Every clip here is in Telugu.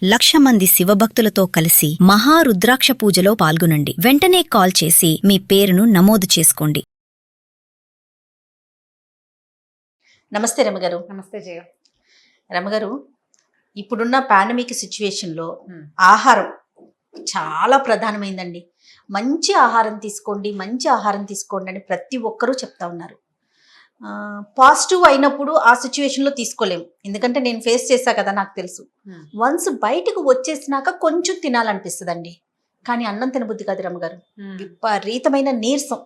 1,00,000 మంది శివభక్తులతో కలిసి మహారుద్రాక్ష పూజలో పాల్గొనండి. వెంటనే కాల్ చేసి మీ పేరును నమోదు చేసుకోండి. నమస్తే రమగారు. నమస్తే జయ. రమగారు, ఇప్పుడున్న పాండమిక్ సిచ్యువేషన్లో ఆహారం చాలా ప్రధానమైందండి. మంచి ఆహారం తీసుకోండి, మంచి ఆహారం తీసుకోండి అని ప్రతి ఒక్కరూ చెప్తా ఉన్నారు. పాజిటివ్ అయినప్పుడు ఆ సిచ్యువేషన్లో తీసుకోలేము, ఎందుకంటే నేను ఫేస్ చేశా కదా, నాకు తెలుసు. వన్స్ బయటకు వచ్చేసినాక కొంచెం తినాలనిపిస్తుందండి, కానీ అన్నం తినబుద్ధి కాదు రమగారు. విపరీతమైన నీరసం,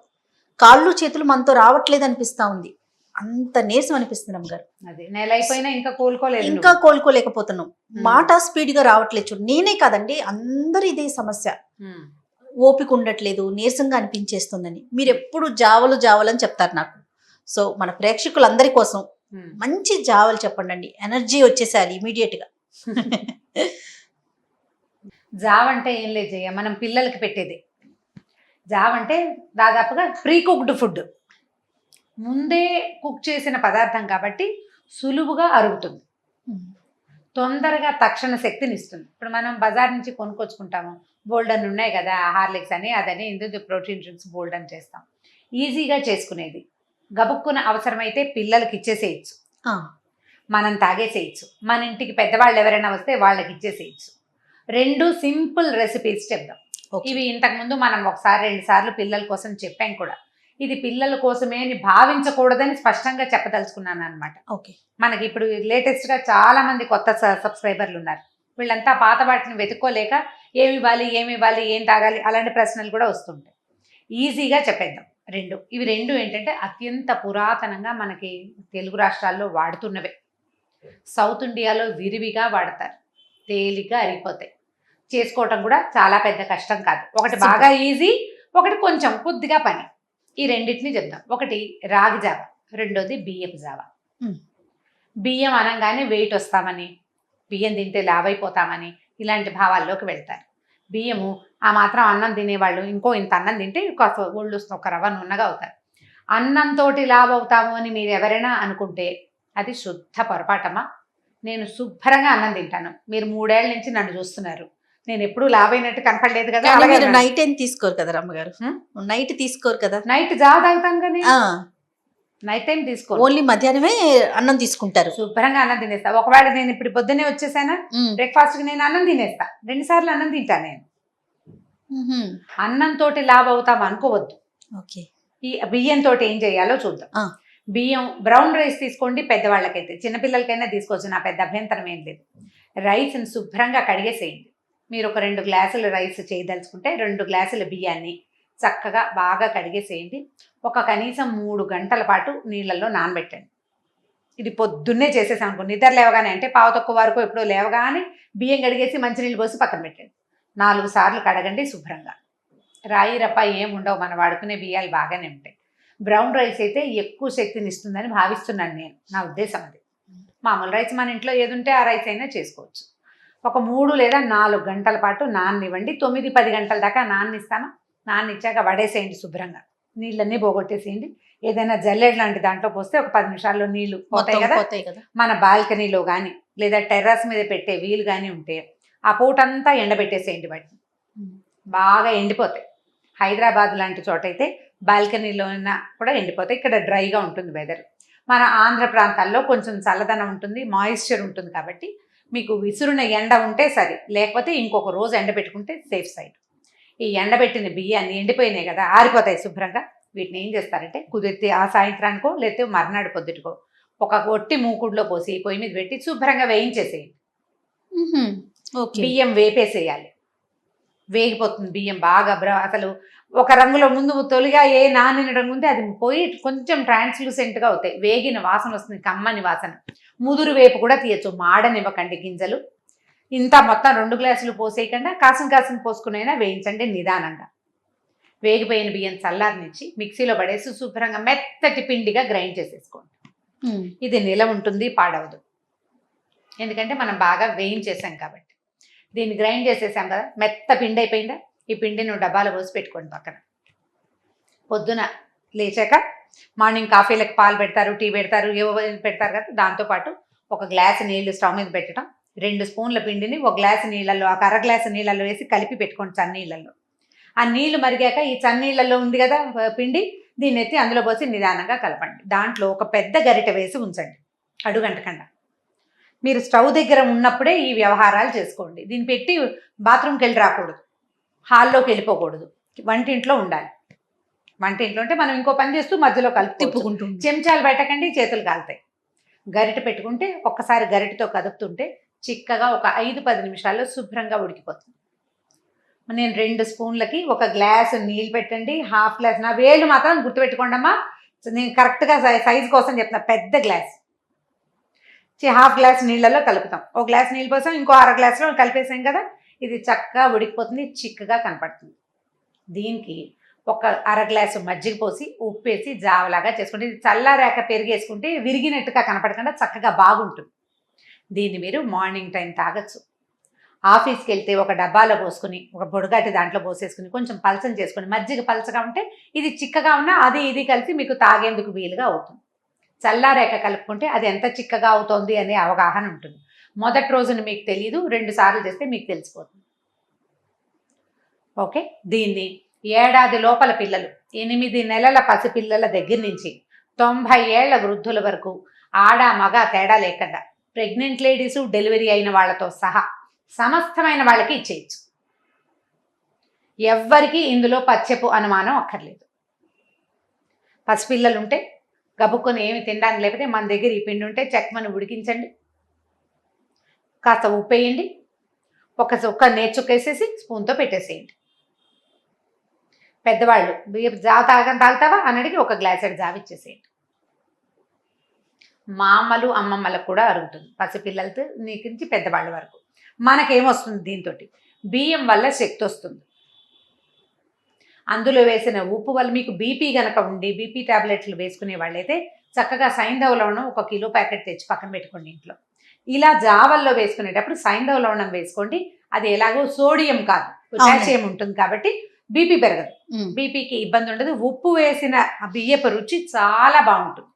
కాళ్ళు చేతులు మనతో రావట్లేదు అనిపిస్తా ఉంది, అంత నీరసం అనిపిస్తుంది రమగారు. అది నెల అయిపోయినా ఇంకా కోలుకోలేకపోతున్నాం. మాట స్పీడ్గా రావట్లేదు. చూడు, నేనే కాదండి, అందరూ ఇదే సమస్య. ఓపిక ఉండట్లేదు, నీరసంగా అనిపించేస్తుందని. మీరు ఎప్పుడు జావలు జావలని చెప్తారు నాకు. సో మన ప్రేక్షకులందరి కోసం మంచి జావలు చెప్పండి, ఎనర్జీ వచ్చేసారి ఇమీడియట్గా. జావ అంటే ఏం లేదు జయ, మనం పిల్లలకి పెట్టేది. జావ అంటే దాదాపుగా ప్రీ కుక్డ్ ఫుడ్, ముందే కుక్ చేసిన పదార్థం కాబట్టి సులువుగా అరుగుతుంది, తొందరగా తక్షణ శక్తిని ఇస్తుంది. ఇప్పుడు మనం బజార్ నుంచి కొనుక్కొచ్చుకుంటాము, బోల్డన్ ఉన్నాయి కదా, హార్లిక్స్ అని అదని ఇందులో ప్రోటీన్ డ్రింక్స్ బోల్డన్ చేస్తాం. ఈజీగా చేసుకునేది, గబుక్కున అవసరమైతే పిల్లలకి ఇచ్చేసేయచ్చు, మనం తాగేసేయచ్చు, మన ఇంటికి పెద్దవాళ్ళు ఎవరైనా వస్తే వాళ్ళకి ఇచ్చేసేయచ్చు. 2 సింపుల్ రెసిపీస్ చెప్దాం. ఇవి ఇంతకుముందు మనం 1-2 సార్లు పిల్లల కోసం చెప్పాం కూడా. ఇది పిల్లల కోసమే అని భావించకూడదని స్పష్టంగా చెప్పదలుచుకున్నాను అనమాట. ఓకే, మనకి ఇప్పుడు లేటెస్ట్గా చాలా మంది కొత్త సబ్స్క్రైబర్లు ఉన్నారు. వీళ్ళంతా పాత వాటిని వెతుక్కోలేక ఏమి ఇవ్వాలి, ఏం తాగాలి అలాంటి ప్రశ్నలు కూడా వస్తుంటాయి. ఈజీగా చెప్పేద్దాం. ఇవి రెండు ఏంటంటే అత్యంత పురాతనంగా మనకి తెలుగు రాష్ట్రాల్లో వాడుతున్నవే. సౌత్ ఇండియాలో విరివిగా వాడతారు, తేలిగ్గా అరిగిపోతాయి, చేసుకోవటం కూడా చాలా పెద్ద కష్టం కాదు. ఒకటి బాగా ఈజీ, ఒకటి కొంచెం కొద్దిగా పని. ఈ రెండింటిని చెప్దాం. ఒకటి రాగి జావ, రెండోది బియ్యపు జావ. బియ్యం అనగానే వెయిట్ వస్తామని, బియ్యం తింటే లావైపోతామని ఇలాంటి భావాల్లోకి వెళ్తారు. బియ్యము ఆ మాత్రం అన్నం తినేవాళ్ళు ఇంకో ఇంత అన్నం తింటే కాస్త ఒళ్ళు ఒక రవ్వ నున్నగా అవుతారు. అన్నంతో లావ్ అవుతాము అని మీరు ఎవరైనా అనుకుంటే అది శుద్ధ పొరపాటమా. నేను శుభ్రంగా అన్నం తింటాను, మీరు 3 ఏళ్ల నుంచి నన్ను చూస్తున్నారు, నేను ఎప్పుడు లావ్ అయినట్టు కనపడలేదు కదా. మీరు నైట్ ఏం తీసుకోరు కదా రమ్మగారు, నైట్ తీసుకోరు కదా. నైట్ జావ తాగుతాను కానీ నైట్ టైం తీసుకో, ఓన్లీ మధ్యాహ్నమే అన్నం తీసుకుంటారు. శుభ్రంగా అన్నం తినేస్తా. ఒకవేళ నేను ఇప్పుడు పొద్దున్నే వచ్చేసానా, బ్రేక్ఫాస్ట్కి నేను అన్నం తినేస్తా, 2 సార్లు అన్నం తింటాను నేను. అన్నంతో లావ్ అవుతాం అనుకోవద్దు. ఓకే, ఈ బియ్యంతో ఏం చేయాలో చూద్దాం. బియ్యం బ్రౌన్ రైస్ తీసుకోండి, పెద్దవాళ్ళకైతే, చిన్నపిల్లలకైనా తీసుకోవచ్చు, నా పెద్ద అభ్యంతరం ఏం లేదు. రైస్ని శుభ్రంగా కడిగేసేయండి. మీరు ఒక 2 గ్లాసులు రైస్ చేయదలుచుకుంటే 2 గ్లాసుల బియ్యాన్ని చక్కగా బాగా కడిగేసేయండి. కనీసం 3 గంటల పాటు నీళ్ళల్లో నానబెట్టండి. ఇది పొద్దున్నే చేసేసాం అనుకో, నిద్ర లేవగానే అంటే పావు తక్కువ వరకు ఎప్పుడో లేవగానే బియ్యం కడిగేసి మంచినీళ్ళు పోసి పక్కన పెట్టండి. 4 సార్లు కడగండి శుభ్రంగా. రాయి రప్ప ఏముండవు, మనం వాడుకునే బియ్యాలు బాగానే ఉంటాయి. బ్రౌన్ రైస్ అయితే ఎక్కువ శక్తిని ఇస్తుందని భావిస్తున్నాను నేను, నా ఉద్దేశం అది. మామూలు రైస్ మన ఇంట్లో ఏది ఉంటే ఆ రైస్ అయినా చేసుకోవచ్చు. 3 లేదా 4 గంటల పాటు నాననివ్వండి. 9-10 గంటల దాకా నాననిస్తామా, నాననిచ్చాక వడేసేయండి శుభ్రంగా, నీళ్ళన్నీ పోగొట్టేసేయండి. ఏదైనా జల్లెడ్ లాంటి దాంట్లో పోస్తే 10 నిమిషాల్లో నీళ్లు పోతాయి కదా. మన బాల్కనీలో కానీ లేదా టెర్రస్ మీద పెట్టే వీలు కానీ ఉంటే ఆ పూటంతా ఎండబెట్టేసేయండి. వాటిని బాగా ఎండిపోతాయి. హైదరాబాద్ లాంటి చోట అయితే బాల్కనీలో కూడా ఎండిపోతాయి. ఇక్కడ డ్రైగా ఉంటుంది వెదర్. మన ఆంధ్ర ప్రాంతాల్లో కొంచెం చల్లదనం ఉంటుంది, మాయిశ్చర్ ఉంటుంది కాబట్టి మీకు విసురున ఎండ ఉంటే సరే, లేకపోతే ఇంకొక రోజు ఎండబెట్టుకుంటే సేఫ్ సైడ్. ఈ ఎండబెట్టిన బియ్యాన్ని, ఎండిపోయినాయి కదా, ఆరిపోతాయి శుభ్రంగా. వీటిని ఏం చేస్తారంటే కుదిరితే ఆ సాయంత్రానికో లేకపోతే మర్నాడు పొద్దుటికో ఒక ఒట్టి మూకుడులో పోసి పొయ్యి మీద పెట్టి శుభ్రంగా వేయించేసేయండి. బియ్యం వేపేసేయాలి, వేగిపోతుంది బియ్యం బాగా. అసలు ఒక రంగులో ముందు తొలిగా నానిన రంగు ఉంది, అది పోయి కొంచెం ట్రాన్స్లూసెంట్గా అవుతాయి, వేగిన వాసన వస్తుంది, కమ్మని వాసన. ముదురు వేపు కూడా తీయచ్చు, మాడనివ్వకండి గింజలు. ఇంత మొత్తం 2 గ్లాసులు పోసేయకుండా కాసిన పోసుకునైనా వేయించండి నిదానంగా. వేగిపోయిన బియ్యం చల్లారనిచ్చి మిక్సీలో పడేసి శుభ్రంగా మెత్తటి పిండిగా గ్రైండ్ చేసేసుకోండి. ఇది నిలవ ఉంటుంది, పాడవదు, ఎందుకంటే మనం బాగా వేయించేసాం కాబట్టి. దీన్ని గ్రైండ్ చేసేసాం కదా, మెత్త పిండి అయిపోయిందా. ఈ పిండిని డబ్బాలో పోసి పెట్టుకోండి పక్కన. పొద్దున లేచాక మార్నింగ్ కాఫీలకు పాలు పెడతారు, టీ పెడతారు, ఏవో పెడతారు కదా, దాంతోపాటు 1 గ్లాసు నీళ్లు స్టవ్ మీద పెట్టడం, 2 స్పూన్ల పిండిని ఒక గ్లాసు నీళ్ళల్లో, ఒక అర గ్లాసు నీళ్ళల్లో వేసి కలిపి పెట్టుకోండి చన్నీళ్ళల్లో. ఆ నీళ్లు మరిగాక ఈ చన్నీళ్ళల్లో ఉంది కదా పిండి, దీన్ని ఎత్తి అందులో పోసి నిదానంగా కలపండి. దాంట్లో ఒక పెద్ద గరిటె వేసి ఉంచండి అడుగంటకుండా. మీరు స్టవ్ దగ్గర ఉన్నప్పుడే ఈ వ్యవహారాలు చేసుకోండి. దీన్ని పెట్టి బాత్రూమ్కి వెళ్ళి రాకూడదు, హాల్లోకి వెళ్ళిపోకూడదు, వంటింట్లో ఉండాలి. వంటింట్లో అంటే మనం ఇంకో పని చేస్తూ మధ్యలో కలిపి తిప్పుకుంటూ చెంచాలు పెట్టకండి, చేతులు కాలుతాయి. గరిటె పెట్టుకుంటే ఒక్కసారి గరిటెతో కదుపుతుంటే చిక్కగా ఒక 5-10 నిమిషాల్లో శుభ్రంగా ఉడికిపోతుంది. నేను 2 స్పూన్లకి 1 గ్లాసు నీళ్ళు పెట్టండి, హాఫ్ గ్లాస్, నా వేళ్ళు మాత్రం గుర్తుపెట్టుకోండి అమ్మా, నేను కరెక్ట్గా సైజు కోసం చెప్తున్నా. పెద్ద గ్లాస్ హాఫ్ గ్లాస్ నీళ్ళలో కలుపుతాం. 1 గ్లాస్ నీళ్ళు పోసాం, ఇంకో అర గ్లాసులో కలిపేసాం కదా, ఇది చక్కగా ఉడికిపోతుంది, చిక్కగా కనపడుతుంది. దీనికి 1 అర గ్లాసు మజ్జిగ పోసి ఉప్పేసి జావలాగా చేసుకుంటే, ఇది చల్లారాక పెరిగేసుకుంటే విరిగినట్టుగా కనపడకుండా చక్కగా బాగుంటుంది. దీన్ని మీరు మార్నింగ్ టైం తాగొచ్చు. ఆఫీస్కి వెళ్తే ఒక డబ్బాలో పోసుకుని, ఒక బొడగాటి దాంట్లో పోసేసుకుని కొంచెం పలచం చేసుకుని, మజ్జిగ పలచగా ఉంటే ఇది చిక్కగా ఉన్నా అది ఇది కలిసి మీకు తాగేందుకు వీలుగా అవుతుంది. చల్లారేక కలుపుకుంటే అది ఎంత చిక్కగా అవుతోంది అనే అవగాహన ఉంటుంది. మొదటి రోజున మీకు తెలియదు, 2 సార్లు చేస్తే మీకు తెలిసిపోతుంది. ఓకే, దీన్ని ఏడాది లోపల పిల్లలు, 8 నెలల పసిపిల్లల దగ్గర నుంచి 90 ఏళ్ల వృద్ధుల వరకు, ఆడ మగ తేడా లేకుండా, ప్రెగ్నెంట్ లేడీసు, డెలివరీ అయిన వాళ్ళతో సహా సమస్తమైన వాళ్ళకి ఇచ్చేయచ్చు. ఎవ్వరికీ ఇందులో పచ్చెపు అనుమానం అక్కర్లేదు. పసిపిల్లలు ఉంటే గబుక్కొని ఏమి తినడానికి లేకపోతే మన దగ్గర ఈ పిండి ఉంటే చెక్కమని ఉడికించండి, కాస్త ఉప్పు వేయండి, ఒక నేర్చుకేసేసి స్పూన్తో పెట్టేసేయండి. పెద్దవాళ్ళు బియ్యం జావ తాగుతావా అని అడిగి 1 గ్లాసెడ్ జావ ఇచ్చేసేయండి. మా అమ్మలు అమ్మమ్మలకు కూడా అరుగుతుంది, పసిపిల్లలతో నుంచి పెద్దవాళ్ళ వరకు. మనకేమొస్తుంది దీంతో? బియ్యం వల్ల శక్తి వస్తుంది. అందులో వేసిన ఉప్పు వల్ల మీకు బీపీ గనక ఉండి బీపీ టాబ్లెట్లు వేసుకునే వాళ్ళైతే చక్కగా సైంధవ లవణం 1 కిలో ప్యాకెట్ తెచ్చి పక్కన పెట్టుకోండి ఇంట్లో. ఇలా జావల్లో వేసుకునేటప్పుడు సైంధవ లవణం వేసుకోండి. అది ఎలాగో సోడియం కాదు, పొటాషియం ఉంటుంది కాబట్టి బీపీ పెరగదు, బీపీకి ఇబ్బంది ఉండదు. ఉప్పు వేసిన బియ్యపు రుచి చాలా బాగుంటుంది.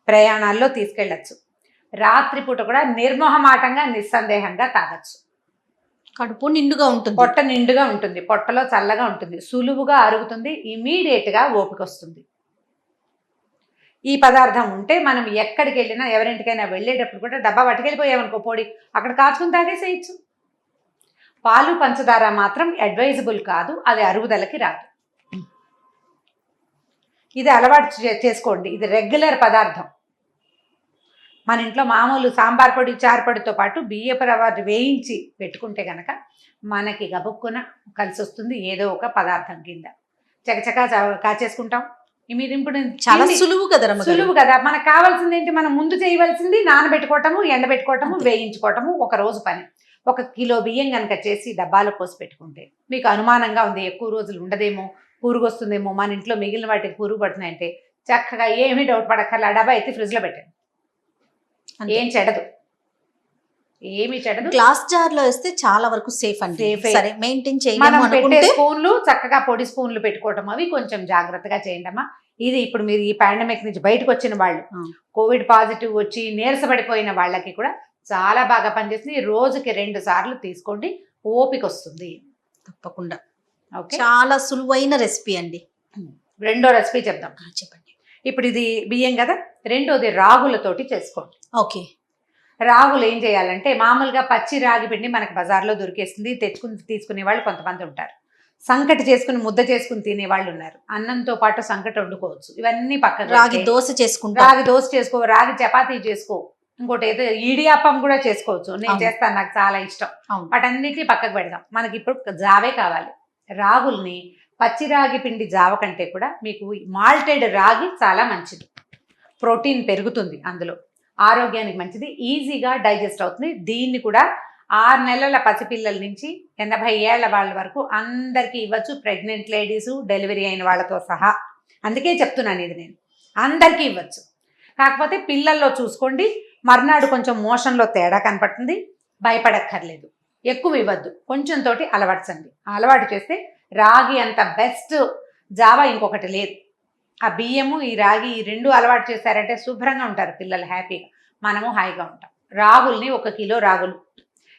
ప్రయాణాల్లో తీసుకెళ్ళచ్చు. రాత్రిపూట కూడా నిర్మోహమాటంగా నిస్సందేహంగా తాగొచ్చు. కడుపు నిండుగా ఉంటుంది, పొట్ట నిండుగా ఉంటుంది, పొట్టలో చల్లగా ఉంటుంది, సులువుగా అరుగుతుంది, ఇమీడియట్గా ఓపిక వస్తుంది. ఈ పదార్థం ఉంటే మనం ఎక్కడికి వెళ్ళినా, ఎవరింటికైనా వెళ్ళేటప్పుడు కూడా డబ్బా పట్టుకెళ్ళిపోయామనుకో పొడి, అక్కడ కాచుకుని తాగేసేయచ్చు. పాలు పంచదార మాత్రం అడ్వైజబుల్ కాదు, అది అరుగుదలకి రాదు. ఇది అలవాటు చేసుకోండి. ఇది రెగ్యులర్ పదార్థం. మన ఇంట్లో మామూలు సాంబార్ పొడి, చారు పొడితో పాటు బియ్యపు రవ్వ వేయించి పెట్టుకుంటే కనుక మనకి గబుక్కున కలిసి వస్తుంది. ఏదో ఒక పదార్థం కింద చకచకా కాచేసుకుంటాం. మీరు ఇప్పుడు చాలా సులువు కదా, సులువు కదా. మనకు కావాల్సింది ఏంటి? మనం ముందు చేయవలసింది నానబెట్టుకోవటము, ఎండబెట్టుకోవటము, వేయించుకోవటము, 1 రోజు పని. 1 కిలో బియ్యం కనుక చేసి డబ్బాలో పోసి పెట్టుకుంటే, మీకు అనుమానంగా ఉంది ఎక్కువ రోజులు ఉండదేమో, పురుగు వస్తుందేమో, మన ఇంట్లో మిగిలిన వాటికి పురుగు పడుతున్నాయంటే చక్కగా ఏమీ డౌట్ పడక్కర్లా, డబ్బా ఎత్తి ఫ్రిడ్జ్లో పెట్టండి, ఏం చెడదు, ఏమి చెడదు. గ్లాస్ జార్ లో వేస్తే చాలా వరకు సేఫ్ అండి. సరే, మెయింటైన్ మనం పెట్టే చేయాలి. స్పూన్లు చక్కగా పొడి స్పూన్లు పెట్టుకోవటం అవి కొంచెం జాగ్రత్తగా చేయండి అమ్మా. ఇది ఇప్పుడు మీరు ఈ పాండమిక్ నుంచి బయటకు వచ్చిన వాళ్ళు, కోవిడ్ పాజిటివ్ వచ్చి నీరసపడిపోయిన వాళ్ళకి కూడా చాలా బాగా పనిచేస్తుంది. రోజుకి 2 సార్లు తీసుకోండి, ఓపిక వస్తుంది తప్పకుండా. ఓకే, చాలా సులువైన రెసిపీ అండి. రెండో రెసిపీ చెప్దాం. చెప్పండి. ఇప్పుడు ఇది బియ్యం కదా, రెండోది రాగులతోటి చేసుకోండి. ఓకే, రాగులు ఏం చేయాలంటే, మామూలుగా పచ్చి రాగి పిండి మనకు బజార్లో దొరికేస్తుంది, తీసుకునే వాళ్ళు కొంతమంది ఉంటారు. సంకటి చేసుకుని ముద్ద చేసుకుని తినే వాళ్ళు ఉన్నారు. అన్నంతో పాటు సంకటి వండుకోవచ్చు. ఇవన్నీ పక్కన రాగి దోశ చేసుకుంటా, రాగి దోశ చేసుకో, రాగి చపాతీ చేసుకో, ఇంకోటి ఏదో ఈడియాపం కూడా చేసుకోవచ్చు. నేను చేస్తాను, నాకు చాలా ఇష్టం. వాటన్నిటిని పక్కకు పెడదాం. మనకి ఇప్పుడు జావే కావాలి. రాగుల్ని పచ్చి రాగి పిండి జావ కంటే కూడా మీకు మాల్టెడ్ రాగి చాలా మంచిది. ప్రోటీన్ పెరుగుతుంది అందులో, ఆరోగ్యానికి మంచిది, ఈజీగా డైజెస్ట్ అవుతుంది. దీన్ని కూడా 6 నెలల పసిపిల్లల నుంచి 80 ఏళ్ల వాళ్ళ వరకు అందరికీ ఇవ్వచ్చు. ప్రెగ్నెంట్ లేడీసు, డెలివరీ అయిన వాళ్ళతో సహా. అందుకే చెప్తున్నాను, ఇది నేను అందరికీ ఇవ్వచ్చు. కాకపోతే పిల్లల్లో చూసుకోండి, మర్నాడు కొంచెం మోషన్లో తేడా కనపడుతుంది, భయపడక్కర్లేదు. ఎక్కువ ఇవ్వద్దు, కొంచెం తోటి అలవాటు అలవాటు చేస్తే రాగి అంత బెస్ట్ జావా ఇంకొకటి లేదు. ఆ బియ్యము, ఈ రాగి, ఈ 2 అలవాటు చేశారంటే శుభ్రంగా ఉంటారు పిల్లలు, హ్యాపీగా, మనము హాయిగా ఉంటాం. రాగుల్ని 1 కిలో రాగులు,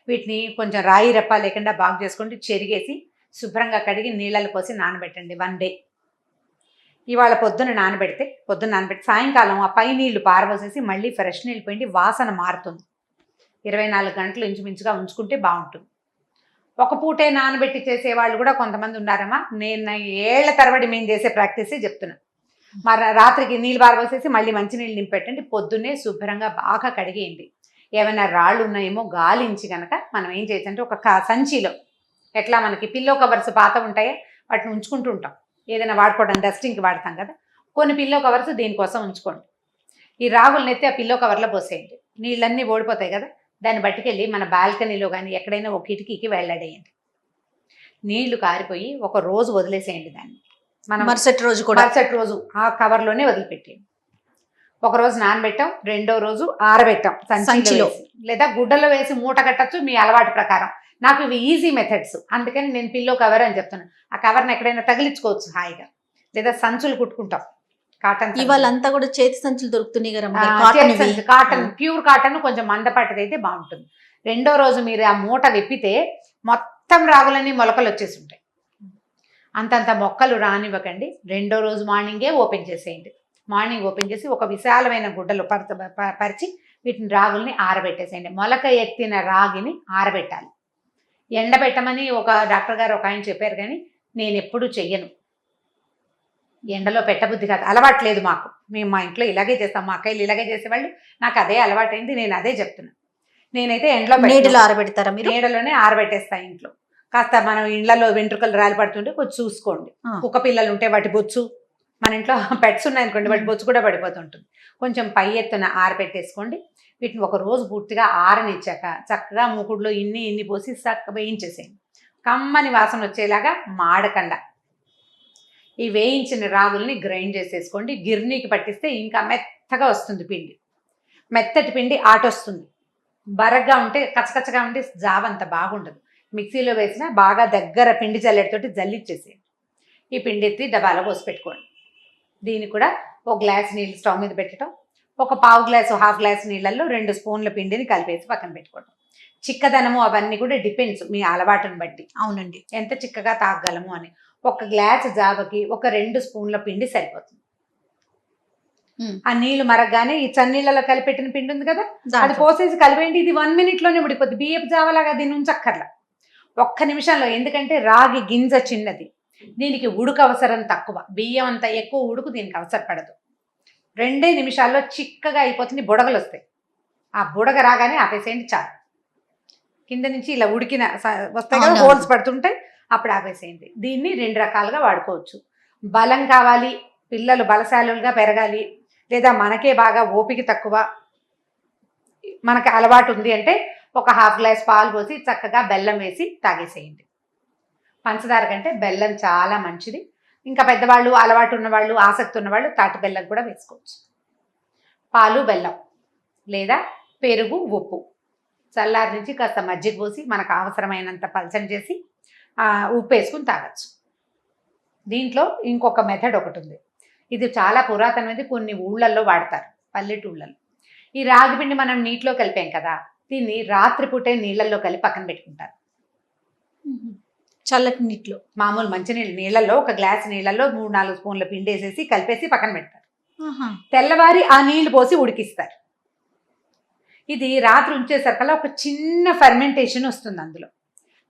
వీటిని కొంచెం రాయి రెప్ప లేకుండా బాగు చేసుకుంటూ చెరిగేసి శుభ్రంగా కడిగి నీళ్ళలో పోసి నానబెట్టండి 1 డే. ఇవాళ పొద్దున నానబెడితే సాయంకాలం ఆ పై నీళ్లు పారబోసేసి మళ్ళీ ఫ్రెష్ నీళ్ళు పోయింది, వాసన మారుతుంది. 24 గంటలు ఇంచుమించుగా ఉంచుకుంటే బాగుంటుంది. ఒక పూటే నానబెట్టి చేసేవాళ్ళు కూడా కొంతమంది ఉన్నారమ్మా. నేను ఏళ్ల తరబడి మేము చేసే ప్రాక్టీసే చెప్తున్నా. మరి రాత్రికి నీళ్ళు పారబోసేసి మళ్ళీ మంచినీళ్ళు నింపెట్టండి, పొద్దున్నే శుభ్రంగా బాగా కడిగేయండి. ఏమైనా రాళ్ళు ఉన్నాయేమో గాలించి కనుక మనం ఏం చేయొచ్చంటే ఒక సంచిలో, ఎట్లా మనకి పిల్లో కవర్స్ పాత ఉంటాయో వాటిని ఉంచుకుంటూ ఉంటాం, ఏదైనా వాడుకోవడం డస్టింగ్కి వాడతాం కదా, కొన్ని పిల్లో కవర్స్ దీనికోసం ఉంచుకోండి. ఈ రాగులను ఎత్తి ఆ పిల్లో కవర్లో పోసేయండి, నీళ్ళన్నీ ఓడిపోతాయి కదా, దాన్ని బట్టుకెళ్ళి మన బాల్కనీలో కానీ ఎక్కడైనా ఒక కిటికీకి వెళ్ళడేయండి. నీళ్లు కారిపోయి 1 రోజు వదిలేసేయండి దాన్ని. మనం మరుసటి రోజు ఆ కవర్లోనే వదిలిపెట్టేయండి. 1 రోజు నానబెట్టాం, 2వ రోజు ఆరబెట్టాం సంచిలో లేదా గుడ్డలో వేసి మూట కట్టచ్చు మీ అలవాటు ప్రకారం. నాకు ఇవి ఈజీ మెథడ్స్, అందుకని నేను పిల్లో కవర్ అని చెప్తున్నాను. ఆ కవర్ని ఎక్కడైనా తగిలించుకోవచ్చు హాయిగా, లేదా సంచులు కుట్టుకుంటాం కాటన్. ఇవాళంతా కూడా చేతి సంచులు దొరుకుతున్నాయి కదా, కాటన్ ప్యూర్ కాటన్ కొంచెం మందపాటిది అయితే బాగుంటుంది. 2వ రోజు మీరు ఆ మూట విప్పితే మొత్తం రాగులన్నీ మొలకలు వచ్చేసి ఉంటాయి. అంతంత మొక్కలు రానివ్వకండి. 2వ రోజు మార్నింగే ఓపెన్ చేసేయండి. మార్నింగ్ ఓపెన్ చేసి ఒక విశాలమైన గుడ్డలో పరిచి వీటిని రాగుల్ని ఆరబెట్టేసేయండి. మొలక ఎత్తిన రాగిని ఆరబెట్టాలి. ఎండబెట్టమని ఒక డాక్టర్ గారు ఒక ఆయన చెప్పారు, కానీ నేను ఎప్పుడూ చెయ్యను. ఎండలో పెట్టబుద్ధి కాదు, అలవాట్లేదు మాకు. మేము మా ఇంట్లో ఇలాగే చేస్తాం, మా అక్కయ్యలు ఇలాగే చేసేవాళ్ళు, నాకు అదే అలవాటైంది, నేను అదే చెప్తున్నాను. నేనైతే నీడలో ఆరబెడతారా మీరు? నీడలోనే ఆరబెట్టేస్తా ఇంట్లో. కాస్త మనం ఇళ్లలో వెంట్రుకలు రాలి పడుతుంటే కొంచెం చూసుకోండి. కుక్క పిల్లలు ఉంటే వాటి బొచ్చు, మన ఇంట్లో పెట్స్ ఉన్నాయనుకోండి వాటి బొచ్చు కూడా పడిపోతుంటుంది. కొంచెం పై ఎత్తున ఆరబెట్టేసుకోండి. వీటిని 1 రోజు పూర్తిగా ఆరనిచ్చాక చక్కగా మూకుడులో ఇన్ని పోసి చక్కగా వేయించేసేయండి. కమ్మని వాసన వచ్చేలాగా మాడకండా ఈ వేయించిన రాగుల్ని గ్రైండ్ చేసేసుకోండి. గిర్నీకి పట్టిస్తే ఇంకా మెత్తగా వస్తుంది పిండి. మెత్తటి పిండి ఆటొస్తుంది. బరగ్గా ఉంటే కచ్చకచ్చగా ఉంటే జావంత బాగుండదు. మిక్సీలో వేసిన బాగా దగ్గర పిండి జల్లెడతోటి జల్లిచ్చేసేయండి. ఈ పిండి ఎత్తి డబ్బాలో పోసి పెట్టుకోండి. దీన్ని కూడా 1 గ్లాస్ నీళ్ళు స్టవ్ మీద పెట్టడం, ఒక 1/2 గ్లాసు 1/2 గ్లాస్ నీళ్ళల్లో 2 స్పూన్ల పిండిని కలిపేసి పక్కన పెట్టుకోవడం. చిక్కదనము అవన్నీ కూడా డిపెండ్స్ మీ అలవాటుని బట్టి. అవునండి, ఎంత చిక్కగా తాగలము అని. 1 గ్లాసు జావకి ఒక 2 స్పూన్ల పిండి సరిపోతుంది. ఆ నీళ్లు మరగగానే ఈ చన్నీళ్ళలో కలిపెట్టిన పిండి ఉంది కదా, అది పోసేసి కలిపేయండి. ఇది 1 మినిట్లోనే ఉడిపోద్ది. బియ్యపు జావలాగా దీన్ని ఉంచక్కర్లా, 1 నిమిషంలో. ఎందుకంటే రాగి గింజ చిన్నది, దీనికి ఉడుకు అవసరం తక్కువ. బియ్యం అంత ఎక్కువ ఉడుకు దీనికి అవసరపడదు. 2 నిమిషాల్లో చిక్కగా అయిపోతుంది. బుడగలు వస్తాయి. ఆ బుడగ రాగానే ఆపేసేయండి చాలు. కింద నుంచి ఇలా ఉడికిన వస్తాయి కదా, హోల్స్ పడుతుంటాయి, అప్పుడు ఆపేసేయండి. దీన్ని 2 రకాలుగా వాడుకోవచ్చు. బలం కావాలి, పిల్లలు బలశాలుగా పెరగాలి, లేదా మనకే బాగా ఓపిక తక్కువ, మనకి అలవాటు ఉంది అంటే ఒక 1/2 గ్లాస్ పాలు పోసి చక్కగా బెల్లం వేసి తాగేసేయండి. పంచదార కంటే బెల్లం చాలా మంచిది. ఇంకా పెద్దవాళ్ళు, అలవాటు ఉన్నవాళ్ళు, ఆసక్తి ఉన్నవాళ్ళు తాటి బెల్లం కూడా వేసుకోవచ్చు. పాలు, బెల్లం లేదా పెరుగు, ఉప్పు, చల్లారి నుంచి కాస్త మజ్జిగ పోసి మనకు అవసరమైనంత పలచన చేసి ఉప్పు వేసుకుని తాగొచ్చు. దీంట్లో ఇంకొక మెథడ్ ఒకటి ఉంది, ఇది చాలా పురాతనమైనది. కొన్ని ఊళ్ళల్లో వాడతారు, పల్లెటూళ్ళలో. ఈ రాగి పిండి మనం నీటిలో కలిపాం కదా, దీన్ని రాత్రిపూటే నీళ్ళల్లో కలిపి పక్కన పెట్టుకుంటారు. చల్లటి నీటిలో, మామూలు మంచినీళ్ళు నీళ్ళల్లో 1 గ్లాస్ నీళ్ళల్లో 3-4 స్పూన్ల పిండి వేసేసి కలిపేసి పక్కన పెడతారు. తెల్లవారి ఆ నీళ్లు పోసి ఉడికిస్తారు. ఇది రాత్రి ఉంచేసరికల్లా ఒక చిన్న ఫెర్మెంటేషన్ వస్తుంది, అందులో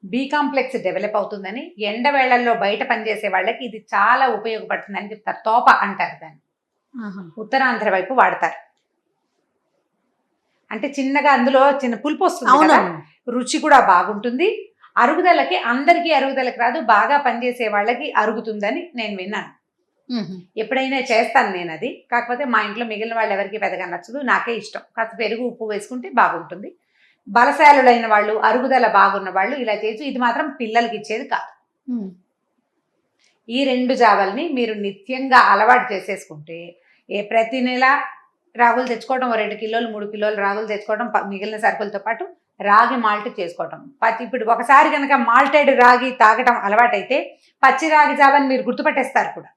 బి కాంప్లెక్స్ డెవలప్ అవుతుందని. ఎండవేళ్లలో బయట పనిచేసే వాళ్ళకి ఇది చాలా ఉపయోగపడుతుందని చెప్తారు. తోప అంటారు దాన్ని, ఉత్తరాంధ్ర వైపు వాడతారు. అంటే చిన్నగా అందులో చిన్న పులుపు వస్తుంది కదా, రుచి కూడా బాగుంటుంది. అరుగుదలకి, అందరికీ అరుగుదలకి రాదు, బాగా పనిచేసే వాళ్ళకి అరుగుతుందని నేను విన్నాను. ఎప్పుడైనా చేస్తాను నేను అది. కాకపోతే మా ఇంట్లో మిగిలిన వాళ్ళు ఎవరికి పెద్దగా నచ్చదు, నాకే ఇష్టం. కాస్త పెరుగు, ఉప్పు వేసుకుంటే బాగుంటుంది. బలశాలులైన వాళ్ళు, అరుగుదల బాగున్న వాళ్ళు ఇలా చేసి, ఇది మాత్రం పిల్లలకి ఇచ్చేది కాదు. ఈ 2 జావల్ని మీరు నిత్యంగా అలవాటు చేసేసుకుంటే ప్రతి నెల రాగులు తెచ్చుకోవడం, 2 కిలోలు 3 కిలోలు రాగులు తెచ్చుకోవడం, మిగిలిన సరుకులతో పాటు రాగి మాల్ట్ చేసుకోవటం. ఇప్పుడు ఒకసారి కనుక మాల్టెడ్ రాగి తాగటం అలవాటైతే పచ్చి రాగి జావని మీరు గుర్తుపట్టేస్తారు కూడా.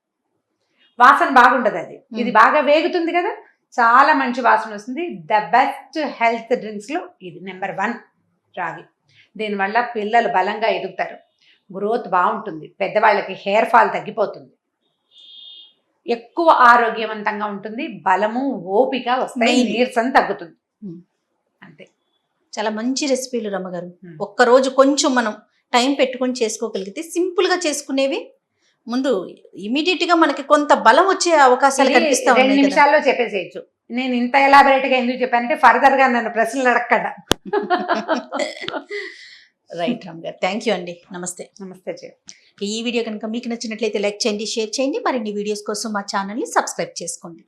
వాసన బాగుండదు అది. ఇది బాగా వేగుతుంది కదా, చాలా మంచి వాసన వస్తుంది. ద బెస్ట్ హెల్త్ డ్రింక్స్లో ఇది నెంబర్ 1 రాగి. దీనివల్ల పిల్లలు బలంగా ఎదుగుతారు, గ్రోత్ బాగుంటుంది, పెద్దవాళ్ళకి హెయిర్ ఫాల్ తగ్గిపోతుంది, ఎక్కువ ఆరోగ్యవంతంగా ఉంటుంది, బలము ఓపిక వస్తాయి, Main. నీరసం తగ్గుతుంది. అంతే. చాలా మంచి రెసిపీలు రమ్మగారు. Hmm. ఒక్కరోజు కొంచెం మనం టైం పెట్టుకొని చేసుకోగలిగితే సింపుల్ గా చేసుకునేవి ముందు ఇమీడియట్ గా మనకి కొంత బలం వచ్చే అవకాశాలు ఇది కనిపిస్తా 2 ఉన్నాయి కదా. నిమిషాల్లో చెప్పేసేయచ్చు. నేను ఇంత ఎలాబరేట్ గా ఎందుకు చెప్పానంటే ఫర్దర్ గా నన్ను ప్రశ్నలు అడగకుండా. రైట్ రామ్ గారు, థ్యాంక్ యూ అండి. నమస్తే. నమస్తే జయ. ఈ వీడియో కనుక మీకు నచ్చినట్లయితే లైక్ చేయండి, షేర్ చేయండి. మరిన్ని వీడియోస్ కోసం మా ఛానల్ని సబ్స్క్రైబ్ చేసుకోండి.